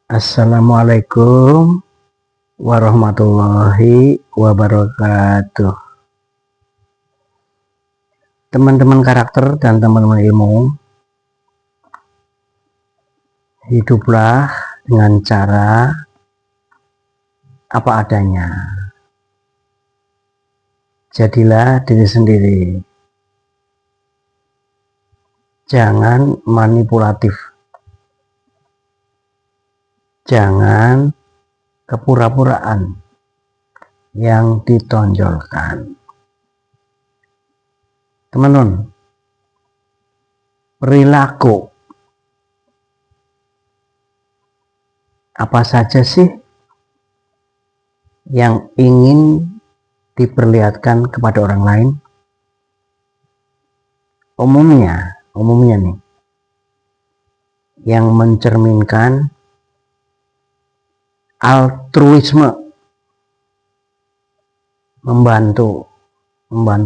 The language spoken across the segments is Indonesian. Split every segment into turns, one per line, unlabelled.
Assalamualaikum warahmatullahi wabarakatuh. Teman-teman karakter dan teman-teman ilmu, hiduplah dengan cara apa adanya. Jadilah diri sendiri. Jangan manipulatif. Jangan kepura-puraan yang ditonjolkan. Teman-teman, perilaku apa saja sih yang ingin diperlihatkan kepada orang lain? Umumnya nih, yang mencerminkan altruisme, membantu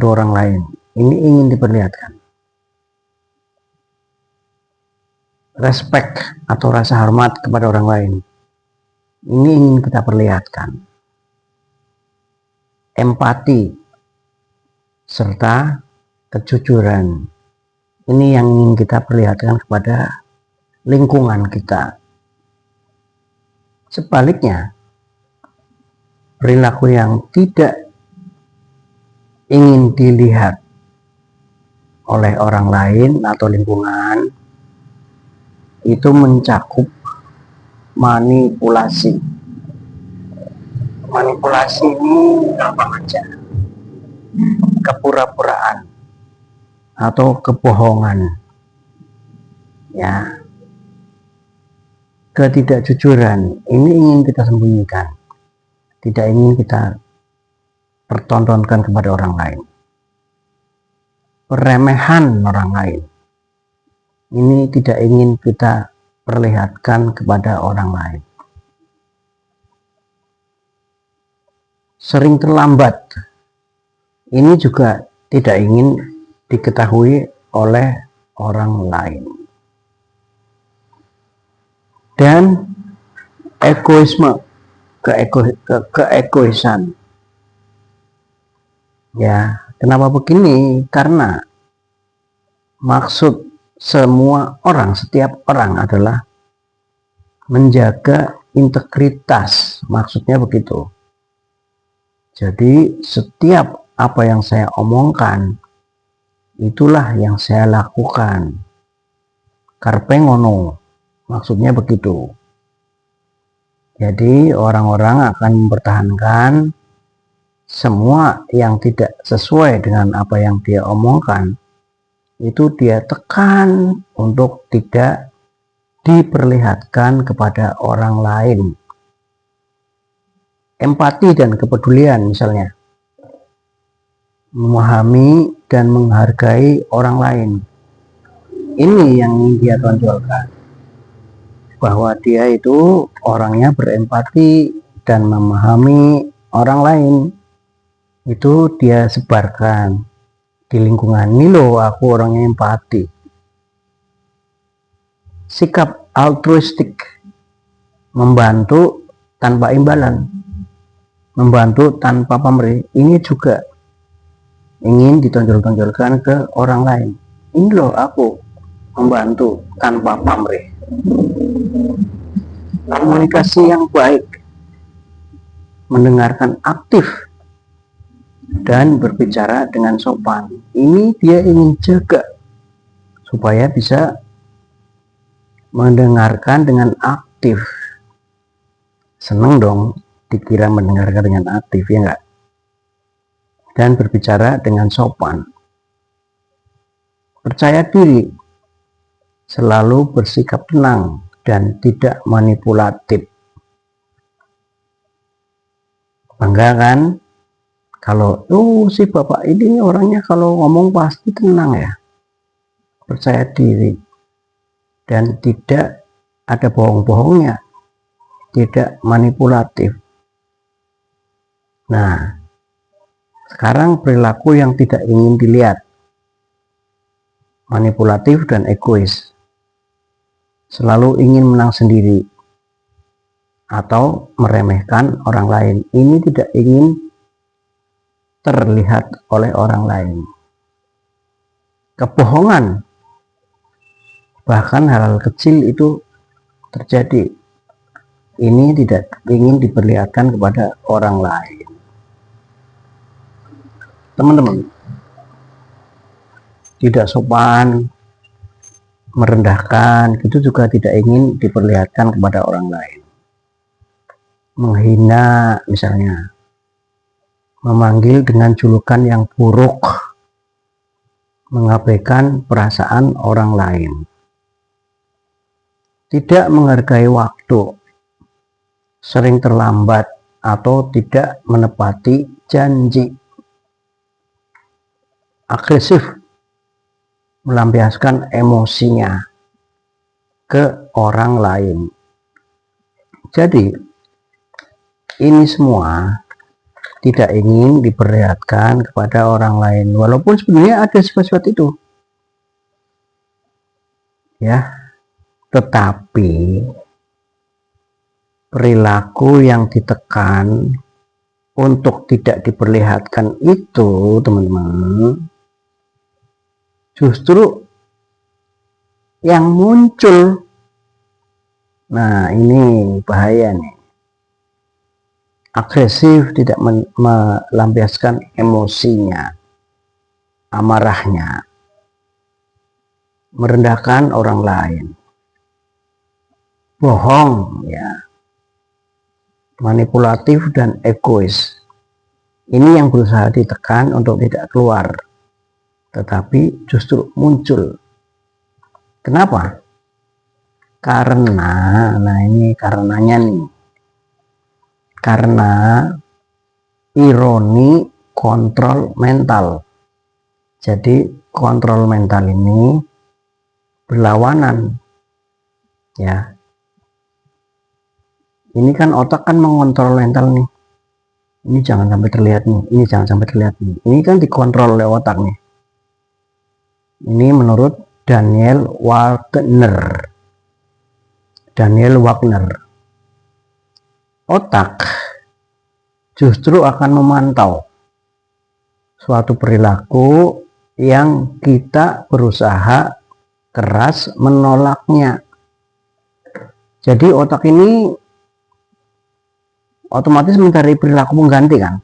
orang lain, ini ingin diperlihatkan. Respect atau rasa hormat kepada orang lain, ini ingin kita perlihatkan. Empati serta kejujuran, ini yang ingin kita perlihatkan kepada lingkungan kita. Sebaliknya, perilaku yang tidak ingin dilihat oleh orang lain atau lingkungan itu mencakup manipulasi. Manipulasi ini apa aja? Kepura-puraan atau kebohongan, ya. Ketidakjujuran ini ingin kita sembunyikan, tidak ingin kita pertontonkan kepada orang lain. Peremehan orang lain, ini tidak ingin kita perlihatkan kepada orang lain. Sering terlambat, ini juga tidak ingin diketahui oleh orang lain. Dan egoisme, keegoisan. Ya, kenapa begini? Karena maksud semua orang, setiap orang adalah menjaga integritas, maksudnya begitu. Jadi setiap apa yang saya omongkan, itulah yang saya lakukan. Karpe ngono, maksudnya begitu. Jadi orang-orang akan mempertahankan semua yang tidak sesuai dengan apa yang dia omongkan, itu dia tekan untuk tidak diperlihatkan kepada orang lain. Empati dan kepedulian misalnya, memahami dan menghargai orang lain, ini yang ingin dia tonjolkan, bahwa dia itu orangnya berempati dan memahami orang lain. Itu dia sebarkan di lingkungan. Ini loh, aku orangnya empati. Sikap altruistik, membantu tanpa imbalan, membantu tanpa pamrih, ini juga ingin ditonjol-tonjolkan ke orang lain. Ini loh, aku membantu tanpa pamrih. Komunikasi yang baik, mendengarkan aktif dan berbicara dengan sopan, ini dia ingin jaga supaya bisa mendengarkan dengan aktif. Seneng dong dikira mendengarkan dengan aktif, ya enggak? Dan berbicara dengan sopan. Percaya diri, selalu bersikap tenang dan tidak manipulatif. Bangga kan? Kalau si bapak ini orangnya kalau ngomong pasti tenang ya, percaya diri dan tidak ada bohong-bohongnya, tidak manipulatif. Nah, sekarang perilaku yang tidak ingin dilihat, manipulatif dan egois, selalu ingin menang sendiri, atau meremehkan orang lain. Ini tidak ingin terlihat oleh orang lain. Kebohongan, bahkan hal-hal kecil itu terjadi. Ini tidak ingin diperlihatkan kepada orang lain. Teman-teman, tidak sopan, merendahkan, itu juga tidak ingin diperlihatkan kepada orang lain. Menghina misalnya, memanggil dengan julukan yang buruk, mengabaikan perasaan orang lain, tidak menghargai waktu, sering terlambat atau tidak menepati janji, agresif, melampiaskan emosinya ke orang lain. Jadi ini semua tidak ingin diperlihatkan kepada orang lain, walaupun sebenarnya ada sifat-sifat itu, ya. Tetapi perilaku yang ditekan untuk tidak diperlihatkan itu, teman-teman, justru yang muncul. Nah, ini bahaya nih. Agresif, tidak melampiaskan emosinya, amarahnya, merendahkan orang lain, bohong, ya, manipulatif dan egois. Ini yang berusaha ditekan untuk tidak keluar, tetapi justru muncul. Kenapa? Karena, nah ini karenanya nih, karena ironi kontrol mental. Jadi kontrol mental ini berlawanan, ya. Ini kan otak kan mengontrol mental nih. Ini jangan sampai terlihat nih, ini jangan sampai terlihat nih. Ini kan dikontrol oleh otak nih. Ini menurut Daniel Wagner. Otak justru akan memantau suatu perilaku yang kita berusaha keras menolaknya. Jadi otak ini otomatis mencari perilaku pengganti kan,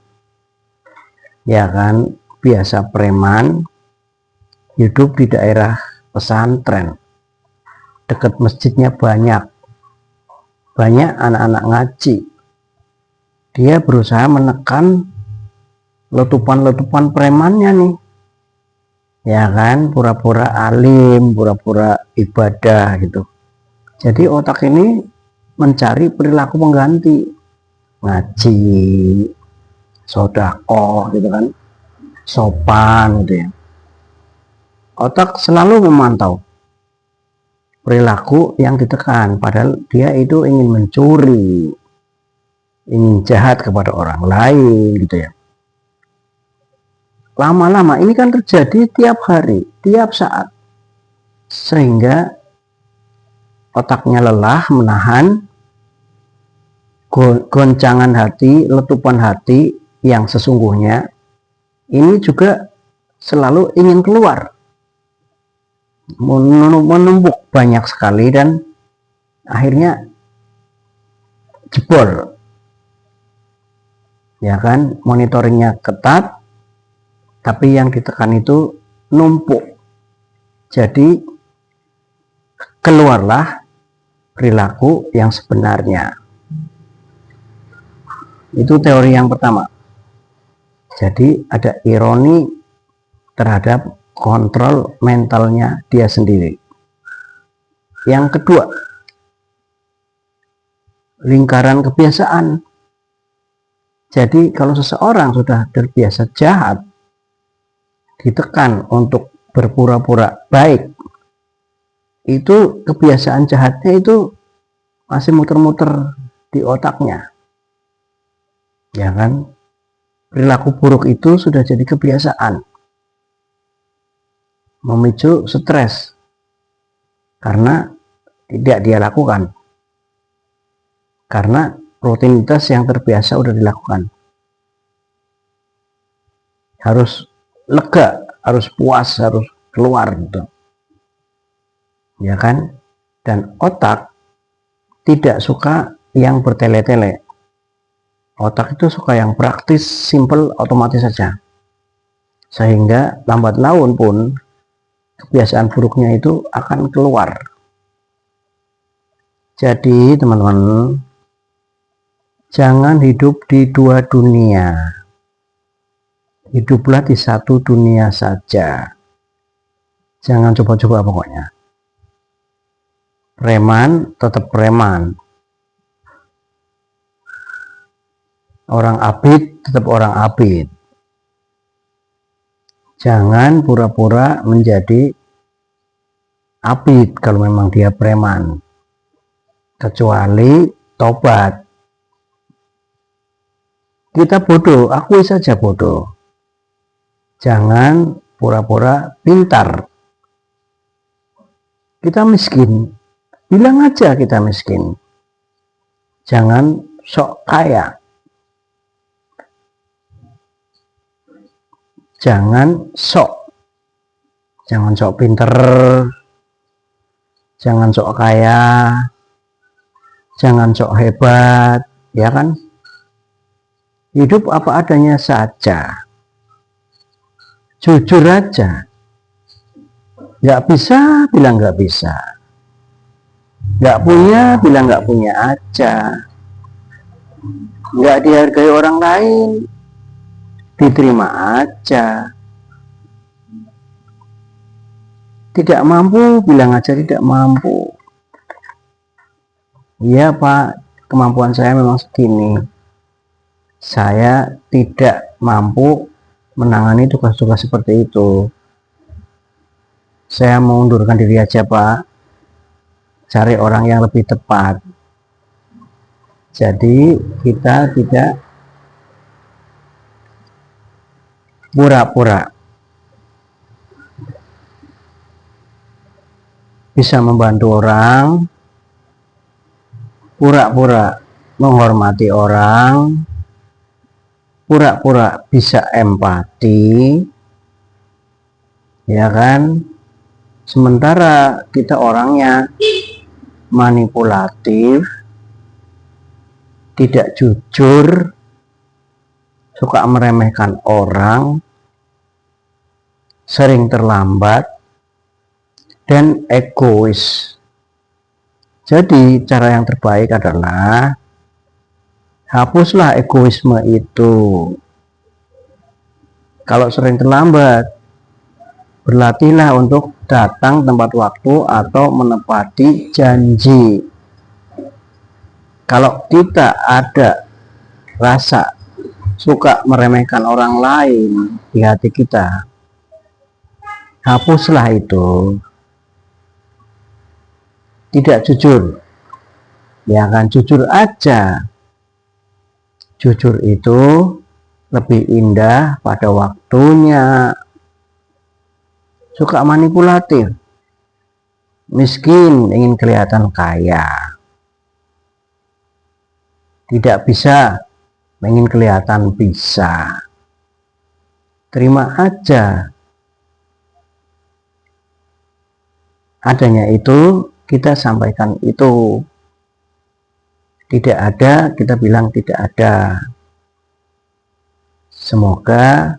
ya kan. Biasa preman hidup di daerah pesantren, dekat masjidnya banyak anak-anak ngaji. Dia berusaha menekan letupan-letupan premannya nih, ya kan, pura-pura alim, pura-pura ibadah gitu. Jadi otak ini mencari perilaku pengganti, ngaji, sodako gitu kan, sopan gitu ya. Otak selalu memantau perilaku yang ditekan, padahal dia itu ingin mencuri, ingin jahat kepada orang lain gitu ya. Lama-lama ini kan terjadi tiap hari, tiap saat, sehingga otaknya lelah menahan goncangan hati, letupan hati yang sesungguhnya. Ini juga selalu ingin keluar, menumpuk banyak sekali, dan akhirnya jebol, ya kan. Monitoringnya ketat, tapi yang ditekan itu numpuk. Jadi keluarlah perilaku yang sebenarnya. Itu teori yang pertama. Jadi ada ironi terhadap kontrol mentalnya dia sendiri. Yang kedua, lingkaran kebiasaan. Jadi kalau seseorang sudah terbiasa jahat, ditekan untuk berpura-pura baik, itu kebiasaan jahatnya itu masih muter-muter di otaknya, ya kan. Perilaku buruk itu sudah jadi kebiasaan, memicu stres karena tidak dia lakukan. karena rutinitas yang terbiasa udah dilakukan. Harus lega, harus puas, harus keluar gitu, ya kan? Dan otak tidak suka yang bertele-tele. Otak itu suka yang praktis, simple, otomatis saja. Sehingga lambat laun pun kebiasaan buruknya itu akan keluar. Jadi teman-teman, jangan hidup di dua dunia. Hiduplah di satu dunia saja. Jangan coba-coba pokoknya. Preman tetap preman. Orang abid tetap orang abid. Jangan pura-pura menjadi abid kalau memang dia preman. Kecuali tobat. Kita bodoh, akui saja bodoh. Jangan pura-pura pintar. Kita miskin, bilang aja kita miskin. Jangan sok kaya. Jangan sok pinter, jangan sok kaya, jangan sok hebat, ya kan? Hidup apa adanya saja, jujur aja. Nggak bisa bilang nggak bisa, nggak punya bilang nggak punya aja. Nggak dihargai orang lain, diterima aja. Tidak mampu bilang aja tidak mampu. Iya Pak, kemampuan saya memang segini. Saya tidak mampu menangani tugas-tugas seperti itu. Saya mengundurkan diri aja Pak. Cari orang yang lebih tepat. Jadi kita tidak pura-pura bisa membantu orang, pura-pura menghormati orang, pura-pura bisa empati, ya kan? Sementara kita orangnya manipulatif, tidak jujur, suka meremehkan orang, sering terlambat, dan egois. Jadi cara yang terbaik adalah hapuslah egoisme itu. Kalau sering terlambat, berlatihlah untuk datang tepat waktu atau menepati janji. Kalau kita ada rasa suka meremehkan orang lain di hati kita, hapuslah itu. Tidak jujur, ya kan, jujur aja. Jujur itu lebih indah pada waktunya. Suka manipulatif, miskin ingin kelihatan kaya, tidak bisa ingin kelihatan bisa. Terima aja adanya itu, kita sampaikan itu. Tidak ada, kita bilang tidak ada. Semoga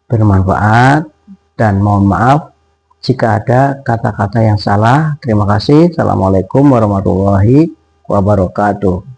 bermanfaat dan mohon maaf jika ada kata-kata yang salah. Terima kasih. Assalamualaikum warahmatullahi wabarakatuh.